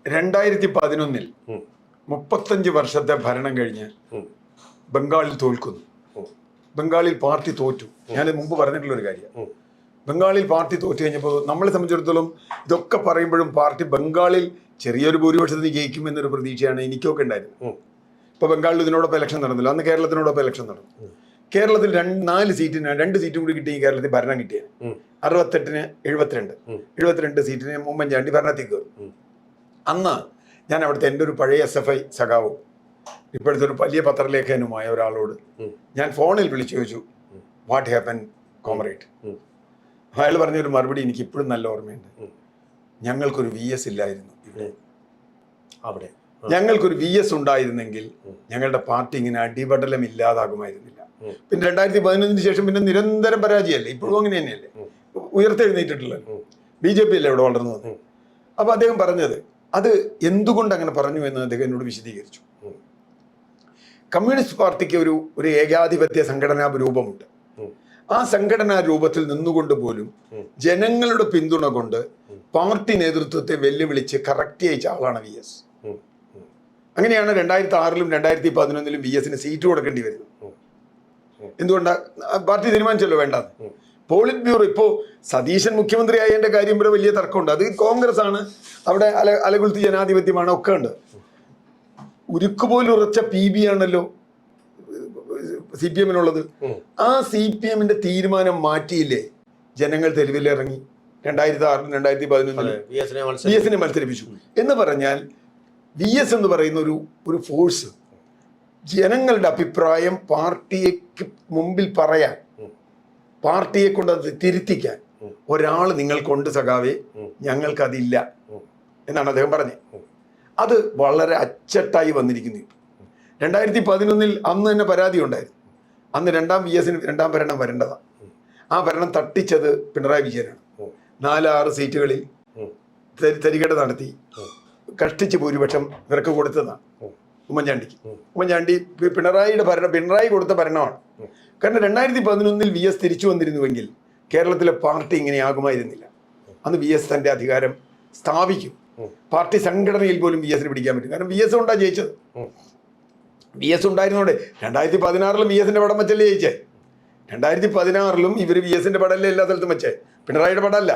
2011 35 വർഷത്തെ ഭരണം കഴിഞ്ഞ് ബംഗാളിൽ തോൽക്കുന്നു. ബംഗാളിൽ പാർട്ടി തോറ്റു. ഞാൻ മുമ്പ് പറഞ്ഞിട്ടുള്ള ഒരു കാര്യം. ബംഗാളിൽ പാർട്ടി തോറ്റു കഴിഞ്ഞപ്പോൾ നമ്മളെ സംബന്ധിച്ചിടത്തോളം ഇതൊക്കെ പറയുമ്പോഴും പാർട്ടി ബംഗാളിൽ ചെറിയൊരു ഭൂരിപക്ഷത്തിന് ജയിക്കും എന്നൊരു പ്രതീക്ഷയാണ് എനിക്കൊക്കെ ഉണ്ടായിരുന്നു. ഇപ്പോൾ ബംഗാളിൽ ഇതിനോടൊപ്പം ഇലക്ഷൻ നടന്നില്ല. അന്ന് കേരളത്തിനോടൊപ്പം ഇലക്ഷൻ നടന്നു. കേരളത്തിൽ 2 സീറ്റും കൂടി കിട്ടി. കേരളത്തിൽ ഭരണം കിട്ടിയത് 68-ന് 72 സീറ്റിന് ഉമ്മൻചാണ്ടി ഭരണത്തിൽ കയറും. അന്ന് ഞാൻ അവിടുത്തെ എൻ്റെ ഒരു പഴയ SFI സഖാവും ഇപ്പോഴത്തെ ഒരു വലിയ പത്രലേഖനുമായ ഒരാളോട് ഞാൻ ഫോണിൽ വിളിച്ചു ചോദിച്ചു, വാട്ട് ഹാപ്പൻ കോമറേഡ്? അയാൾ പറഞ്ഞൊരു മറുപടി എനിക്ക് ഇപ്പോഴും നല്ല ഓർമ്മയുണ്ട്. ഞങ്ങൾക്കൊരു VS ഇല്ലായിരുന്നു ഇവിടെ. അവിടെ ഞങ്ങൾക്കൊരു VS ഉണ്ടായിരുന്നെങ്കിൽ ഞങ്ങളുടെ പാർട്ടി ഇങ്ങനെ അടിപടലം ഇല്ലാതാകുമായിരുന്നില്ല. പിന്നെ 2011 ശേഷം പിന്നെ നിരന്തരം പരാജയമല്ലേ, ഇപ്പോഴും അങ്ങനെ തന്നെയല്ലേ, ഉയർത്തെഴുന്നേറ്റിട്ടുള്ളത്. BJP അല്ലേ ഇവിടെ വളർന്നു വന്നത്. അപ്പൊ അദ്ദേഹം പറഞ്ഞത് അത് എന്തുകൊണ്ട് അങ്ങനെ പറഞ്ഞു എന്ന് അദ്ദേഹം എന്നോട് വിശദീകരിച്ചു. കമ്മ്യൂണിസ്റ്റ് പാർട്ടിക്ക് ഒരു ഏകാധിപത്യ സംഘടനാ രൂപമുണ്ട്. ആ സംഘടനാ രൂപത്തിൽ നിന്നുകൊണ്ട് പോലും ജനങ്ങളുടെ പിന്തുണ കൊണ്ട് പാർട്ടി നേതൃത്വത്തെ വെല്ലുവിളിച്ച് കറക്റ്റ് ചെയ്യിച്ച ആളാണ് VS. അങ്ങനെയാണ് 2006-ലും 2011-ലും VSന് സീറ്റ് കൊടുക്കേണ്ടി വരുന്നത്. എന്തുകൊണ്ടാ? പാർട്ടി തീരുമാനിച്ചല്ലോ വേണ്ടാന്ന്. പോളിറ്റ് ബ്യൂറോ ഇപ്പോൾ സതീശൻ മുഖ്യമന്ത്രി ആയതിന്റെ കാര്യം ഇവിടെ വലിയ തർക്കമുണ്ട്. അത് കോൺഗ്രസ് ആണ്, അവിടെ അലകുൽത്തി ജനാധിപത്യമാണ്, ഒക്കെ ഉണ്ട്. ഉരുക്കുപോലും ഉറച്ച PB ആണല്ലോ CPM-നുള്ളത്. ആ CPM-ന്റെ തീരുമാനം മാറ്റിയില്ലേ ജനങ്ങൾ തെരുവിലിറങ്ങി 2006-ലും 2011-ലും VS-നെ മത്സരിപ്പിച്ചു. എന്ന് പറഞ്ഞാൽ VS എന്ന് പറയുന്ന ഒരു ഫോഴ്സ് ജനങ്ങളുടെ അഭിപ്രായം പാർട്ടിക്ക് മുമ്പിൽ പറയാൻ, പാർട്ടിയെ കൊണ്ട് അത് തിരുത്തിക്കാൻ ഒരാൾ നിങ്ങൾക്കുണ്ട് സഖാവേ, ഞങ്ങൾക്കതില്ല എന്നാണ് അദ്ദേഹം പറഞ്ഞത്. അത് വളരെ അച്ചട്ടായി വന്നിരിക്കുന്നു. 2011-ൽ അന്ന് തന്നെ പരാതി ഉണ്ടായിരുന്നു. അന്ന് VS-ന് രണ്ടാം ഭരണം വരേണ്ടതാണ്. ആ ഭരണം തട്ടിച്ചത് പിണറായി വിജയനാണ്. 4-6 സീറ്റുകളിൽ തരികട നടത്തി കഷ്ടിച്ച് ഭൂരിപക്ഷം ഇവർക്ക് കൊടുത്തതാണ് ഉമ്മൻചാണ്ടി. പിണറായി കൊടുത്ത ഭരണമാണ്. കാരണം 2011-ൽ VS തിരിച്ചു വന്നിരുന്നുവെങ്കിൽ കേരളത്തിലെ പാർട്ടി ഇങ്ങനെയാകുമായിരുന്നില്ല. അന്ന് VS തന്റെ അധികാരം സ്ഥാപിക്കും. പാർട്ടി സംഘടനയിൽ പോലും VS-ന് പിടിക്കാൻ പറ്റും. കാരണം VS കൊണ്ടാണ് ജയിച്ചത്. VS ഉണ്ടായിരുന്നോടെ 2016-ലും VS-ന്റെ പടം വെച്ചല്ലേ ജയിച്ചേ. 2016-ലും ഇവർ VS-ന്റെ പടമല്ലേ എല്ലാ സ്ഥലത്തും വെച്ചേ, പിണറായിയുടെ പടമല്ല.